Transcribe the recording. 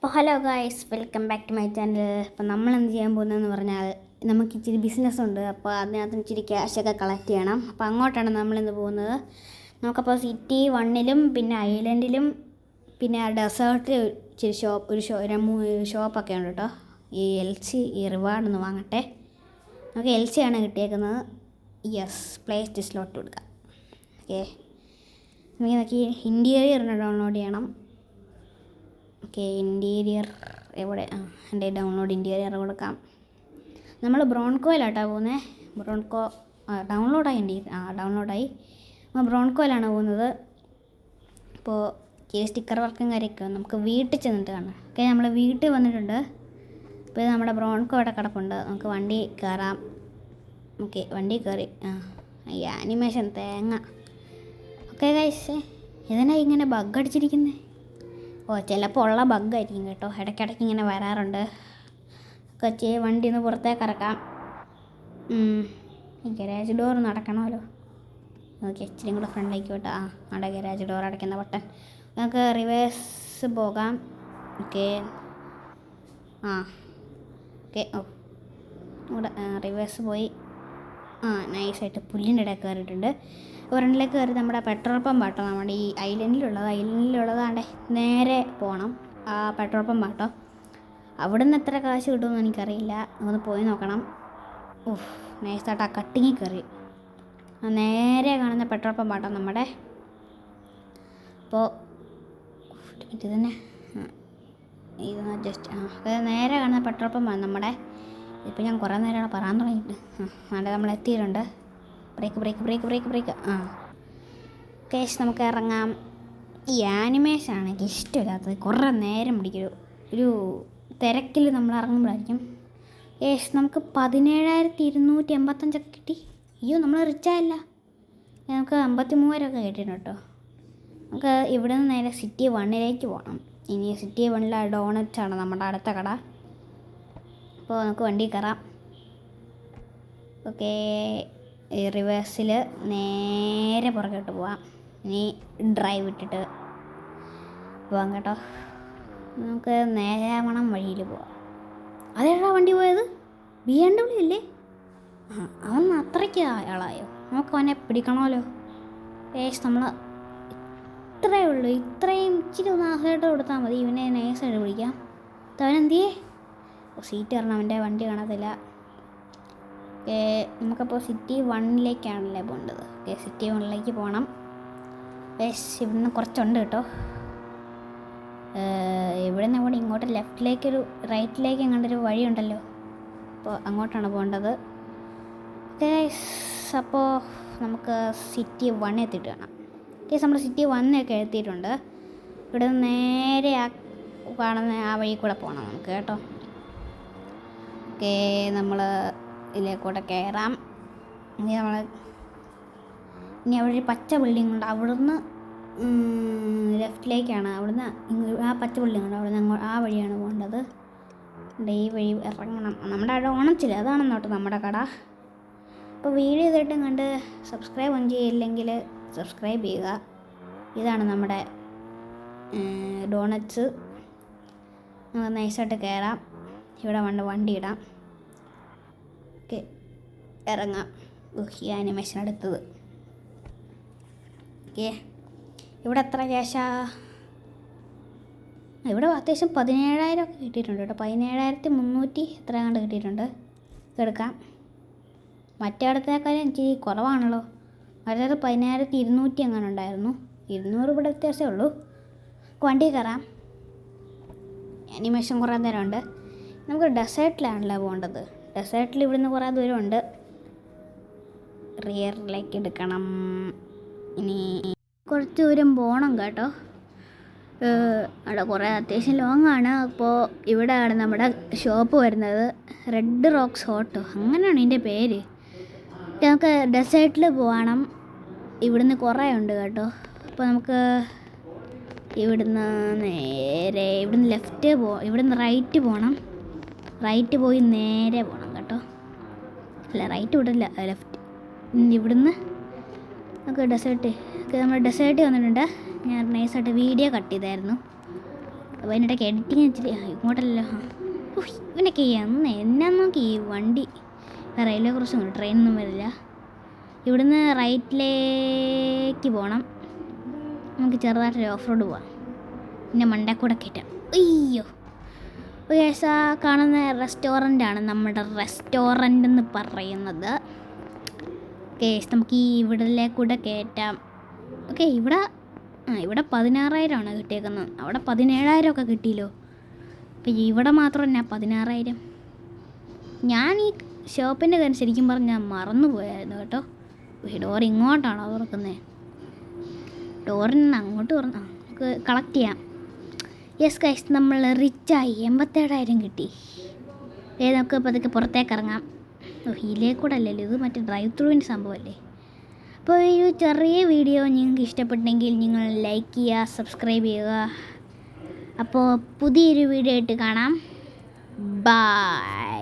അപ്പോൾ hello guys, welcome back to my channel. അപ്പോൾ നമ്മൾ എന്ത് ചെയ്യാൻ പോകുന്നതെന്ന് പറഞ്ഞാൽ നമുക്ക് ഇച്ചിരി ബിസിനസ്സുണ്ട്. അപ്പോൾ അതിനകത്ത് ഇച്ചിരി ക്യാഷൊക്കെ കളക്ട് ചെയ്യണം. അപ്പോൾ അങ്ങോട്ടാണ് നമ്മളിന്ന് പോകുന്നത്. നമുക്കപ്പോൾ സിറ്റി 1-ലും പിന്നെ ഐലൻഡിലും പിന്നെ ഡെസേർട്ടിൽ ഇച്ചിരി ഷോപ്പൊക്കെ ഉണ്ട് കേട്ടോ. ഈ LC ഈ റിവാർഡൊന്ന് വാങ്ങട്ടെ. നമുക്ക് LC ആണ് കിട്ടിയേക്കുന്നത്. യെസ്, പ്ലേസ് സ്ലോട്ട് കൊടുക്കാം. ഓക്കെ, നമുക്ക് ഇൻറ്റീരിയറിന് ഡൗൺലോഡ് ചെയ്യണം. ഓക്കെ, ഇൻറ്റീരിയർ എവിടെ? എൻ്റെ ഡൗൺലോഡ് ഇൻറ്റീരിയർ കൊടുക്കാം. നമ്മൾ ബ്രോൺകോയിലാട്ടോ പോകുന്നത്. ബ്രോൺകോ ഡൗൺലോഡായി. ഡൗൺലോഡായി. നമ്മൾ ബ്രോൺകോയിലാണ് പോകുന്നത്. അപ്പോൾ ഈ സ്റ്റിക്കർ വർക്കും കാര്യമൊക്കെ നമുക്ക് വീട്ടിൽ ചെന്നിട്ട് കാണാം. ഓക്കെ, നമ്മൾ വീട്ടിൽ വന്നിട്ടുണ്ട്. ഇപ്പോൾ നമ്മുടെ ബ്രോൺകോ അവിടെ കിടപ്പുണ്ട്. നമുക്ക് വണ്ടി കയറാം. ഓക്കെ, വണ്ടി കയറി. ഈ ആനിമേഷൻ തേങ്ങ. ഓക്കെ ഗൈസ്, ഇതിനാ ഇങ്ങനെ ബഗ് അടിച്ചിരിക്കുന്നത്? ചിലപ്പോൾ ഉള്ള ബഗ്ഗായിരിക്കും കേട്ടോ. ഇടയ്ക്കിടയ്ക്ക് ഇങ്ങനെ വരാറുണ്ട്. കൊച്ചി വണ്ടി ഒന്ന് പുറത്തേക്ക് ഇറക്കാം. ഈ ഗരാജ് ഡോർ നടക്കണമല്ലോ. ഓക്കെ, ഇച്ചിരി കൂടെ ഫ്രണ്ടിലേക്ക് വിട്ട് അവിടെ ഗരാജ് ഡോർ അടയ്ക്കുന്ന ബട്ടൺ. നമുക്ക് റിവേഴ്സ് പോകാം. Okay, okay. ഇവിടെ റിവേഴ്സ് പോയി. നൈസായിട്ട് പുല്ലിൻ്റെ ഇടയിൽ കയറിയിട്ടുണ്ട്. ഫ്രണ്ടിലേക്ക് കയറി നമ്മുടെ പെട്രോൾ പമ്പ് ആട്ടോ. നമ്മുടെ ഈ ഐലൻഡിലുള്ളതാണ്ടേ നേരെ പോകണം. ആ പെട്രോൾ പമ്പ് ആട്ടോ. അവിടെ നിന്ന് എത്ര കാശ് കിട്ടുമെന്ന് എനിക്കറിയില്ല. ഒന്ന് പോയി നോക്കണം. നൈസായിട്ട് ആ കട്ടിങ്ങിൽ കയറി നേരെ കാണുന്ന പെട്രോൾ പമ്പ് ആട്ടോ നമ്മുടെ. അപ്പോൾ ഇത് തന്നെ ഇത് ജസ്റ്റ് നേരെ കാണുന്ന പെട്രോൾ പമ്പാണ് നമ്മുടെ. ഇപ്പോൾ ഞാൻ കുറേ നേരമാണ് പറയാൻ തുടങ്ങിയിട്ട്. അവിടെ നമ്മൾ എത്തിയിട്ടുണ്ട്. ബ്രേക്ക്. കേസ് നമുക്ക് ഇറങ്ങാം. ഈ ആനിമേഷനാണ് എനിക്ക് ഇഷ്ടമില്ലാത്തത്. കുറേ നേരം പിടിക്കും. ഒരു തിരക്കിൽ നമ്മൾ ഇറങ്ങുമ്പോഴായിരിക്കും. കേസ് നമുക്ക് 17,285 കിട്ടി. അയ്യോ, നമ്മൾ റിച്ചായില്ല. നമുക്ക് 53,000 കിട്ടിയിട്ടുണ്ട് കേട്ടോ. നമുക്ക് ഇവിടെ നിന്ന് നേരെ സിറ്റി 1-ലേക്ക് പോകണം. ഇനി സിറ്റി 1-ലെ ഡോണറ്റാണ് നമ്മുടെ അടുത്ത കട. അപ്പോൾ നമുക്ക് വണ്ടി കയറാം. ഓക്കെ, റിവേഴ്സിൽ നേരെ പുറകോട്ട് പോവാം. ഇനി ഡ്രൈവ് ഇട്ടിട്ട് പോവാം കേട്ടോ. നമുക്ക് നേരാവണം വഴിയിൽ പോവാം. അതേടാ വണ്ടി പോയത്? BMW അല്ലേ? അവൻ അത്രയ്ക്ക് ആളായോ? നമുക്ക് അവനെ പിടിക്കണമല്ലോ. നമ്മൾ ഇത്രയേ ഉള്ളൂ. ഇത്രയും ഇച്ചിരി ഒന്ന് ആഹ്ലാദം കൊടുത്താൽ മതി. ഇവനെ നൈസായിട്ട് പിടിക്കാം. അവനെന്തിയേ? സീറ്റ് കാരണം അവൻ്റെ വണ്ടി കാണത്തില്ല. നമുക്കപ്പോൾ സിറ്റി 1-ലേക്കാണല്ലേ പോകേണ്ടത്. സിറ്റി 1-ലേക്ക് പോകണം. ഇവിടുന്ന് കുറച്ചുണ്ട് കേട്ടോ. ഇവിടെ നിന്ന് ഇവിടെ ഇങ്ങോട്ട് ലെഫ്റ്റിലേക്കൊരു റൈറ്റിലേക്ക് എങ്ങാണ്ടൊരു വഴിയുണ്ടല്ലോ. അപ്പോൾ അങ്ങോട്ടാണ് പോകേണ്ടത്. അപ്പോൾ നമുക്ക് സിറ്റി 1 എത്തിയിട്ട് കാണാം. നമ്മൾ സിറ്റി 1-ഒക്കെ എത്തിയിട്ടുണ്ട്. ഇവിടെ നിന്ന് നേരെ കാണുന്ന ആ വഴി കൂടെ പോകണം നമുക്ക് കേട്ടോ. ഓക്കെ, നമ്മൾ ഇതിലേക്കൂടെ കയറാം. ഇനി അവിടെ ഒരു പച്ച ബിൽഡിംഗ് ഉണ്ട്. അവിടുന്ന് ലെഫ്റ്റിലേക്കാണ്. അവിടുന്ന് ആ പച്ച ബിൽഡിംഗ് ഉണ്ട്. അവിടുന്ന് ആ വഴിയാണ് പോകേണ്ടത്. ഈ വഴി ഇറങ്ങണം. നമ്മുടെ അവിടെ ഓണച്ചില്ല, അതാണെന്നോട്ട് നമ്മുടെ കട. അപ്പോൾ വീഡിയോ ചെയ്തിട്ടും കണ്ട് സബ്സ്ക്രൈബ് ഒന്നും ചെയ്യില്ലെങ്കിൽ സബ്സ്ക്രൈബ് ചെയ്യുക. ഇതാണ് നമ്മുടെ ഡോണറ്റ്സ്. നമുക്ക് നൈസായിട്ട് കയറാം. ഇവിടെ വണ്ടി ഇടാം. ഓക്കെ, ഇറങ്ങാം. ഈ ആനിമേഷൻ എടുത്തത്. ഓക്കെ, ഇവിടെ എത്ര ക്യാഷാ? ഇവിടെ അത്യാവശ്യം 17,000 കിട്ടിയിട്ടുണ്ട് കേട്ടോ. 17,300 എത്ര കണ്ട് കിട്ടിയിട്ടുണ്ട്. എടുക്കാം. മറ്റേ അടുത്തേക്കാളും എനിക്ക് കുറവാണല്ലോ. മറ്റേത് 17,200 അങ്ങനെ ഉണ്ടായിരുന്നു. 200 ഇവിടെ വ്യത്യാസമേ ഉള്ളൂ. വണ്ടി കയറാം. ആനിമേഷൻ കുറേ നേരമുണ്ട്. നമുക്ക് ഡെസേർട്ടിലാണല്ലോ പോകേണ്ടത്. ഡെസേർട്ടിൽ ഇവിടുന്ന് കുറേ ദൂരമുണ്ട്. റിയറിലേക്ക് എടുക്കണം. ഇനി കുറച്ച് ദൂരം പോകണം കേട്ടോ. അവിടെ കുറേ അത്യാവശ്യം ലോങ്ങാണ്. അപ്പോൾ ഇവിടെയാണ് നമ്മുടെ ഷോപ്പ് വരുന്നത്. റെഡ് റോക്സ് ഹോട്ടോ അങ്ങനെയാണ് ഇതിൻ്റെ പേര്. നമുക്ക് ഡെസേർട്ടിൽ പോകണം. ഇവിടുന്ന് കുറേ ഉണ്ട് കേട്ടോ. അപ്പോൾ നമുക്ക് ഇവിടുന്ന് നേരെ ഇവിടുന്ന് റൈറ്റ് പോകണം. റൈറ്റ് പോയി നേരെ പോകണം കേട്ടോ. അല്ല, റൈറ്റ് വിടില്ല, ലെഫ്റ്റ്. ഇവിടുന്ന് നമുക്ക് നമ്മൾ ഡെസേർട്ട് വന്നിട്ടുണ്ട്. ഞാൻ നൈസായിട്ട് വീഡിയോ കട്ട് ചെയ്തായിരുന്നു. അപ്പോൾ അതിനിടയ്ക്ക് എഡിറ്റിങ് ഇച്ചിരി ഇങ്ങോട്ടല്ലോ. ഇവനൊക്കെ എന്നാ നോക്കി ഈ വണ്ടി റെയിൽവേ ക്രോസിംഗ് ട്രെയിനൊന്നും വരില്ല. ഇവിടുന്ന് റൈറ്റിലേക്ക് പോകണം. നമുക്ക് ചെറുതായിട്ടൊരു ഓഫ് റോഡ് പോവാം. പിന്നെ മണ്ടക്കൂടെ കയറ്റാം. അയ്യോ കേസാ കാണുന്ന റെസ്റ്റോറൻ്റാണ് നമ്മുടെ റെസ്റ്റോറൻ്റ് എന്ന് പറയുന്നത്. കേസ് നമുക്ക് ഈ ഇവിടേക്കൂടെ കയറ്റാം. ഓക്കെ ഇവിടെ 16,000 കിട്ടിയേക്കുന്നത്. അവിടെ 17,000 ഒക്കെ കിട്ടിയല്ലോ. അപ്പോൾ ഇവിടെ മാത്രം എന്നാ 16,000. ഞാൻ ഈ ഷോപ്പിൻ്റെ കാര്യം ശരിക്കും പറഞ്ഞാൽ മറന്നു പോയായിരുന്നു കേട്ടോ. ഡോർ ഇങ്ങോട്ടാണോ തുറക്കുന്നത്? ഡോറിൽ നിന്ന് അങ്ങോട്ട് തുറന്ന് നമുക്ക് കളക്ട് ചെയ്യാം. യെസ് ഗൈസ്, നമ്മൾ റിച്ചായി. 87,000 കിട്ടി. നമുക്ക് ഇപ്പോൾ അതൊക്കെ പുറത്തേക്ക് ഇറങ്ങാം. ഇതിലേക്കൂടെ അല്ലല്ലോ, ഇത് മറ്റേ ഡ്രൈവ് ത്രൂവിൻ്റെ സംഭവമല്ലേ. അപ്പോൾ ഈ ചെറിയ വീഡിയോ നിങ്ങൾക്ക് ഇഷ്ടപ്പെട്ടെങ്കിൽ നിങ്ങൾ ലൈക്ക് ചെയ്യുക, സബ്സ്ക്രൈബ് ചെയ്യുക. അപ്പോൾ പുതിയൊരു വീഡിയോ ആയിട്ട് കാണാം. ബൈ.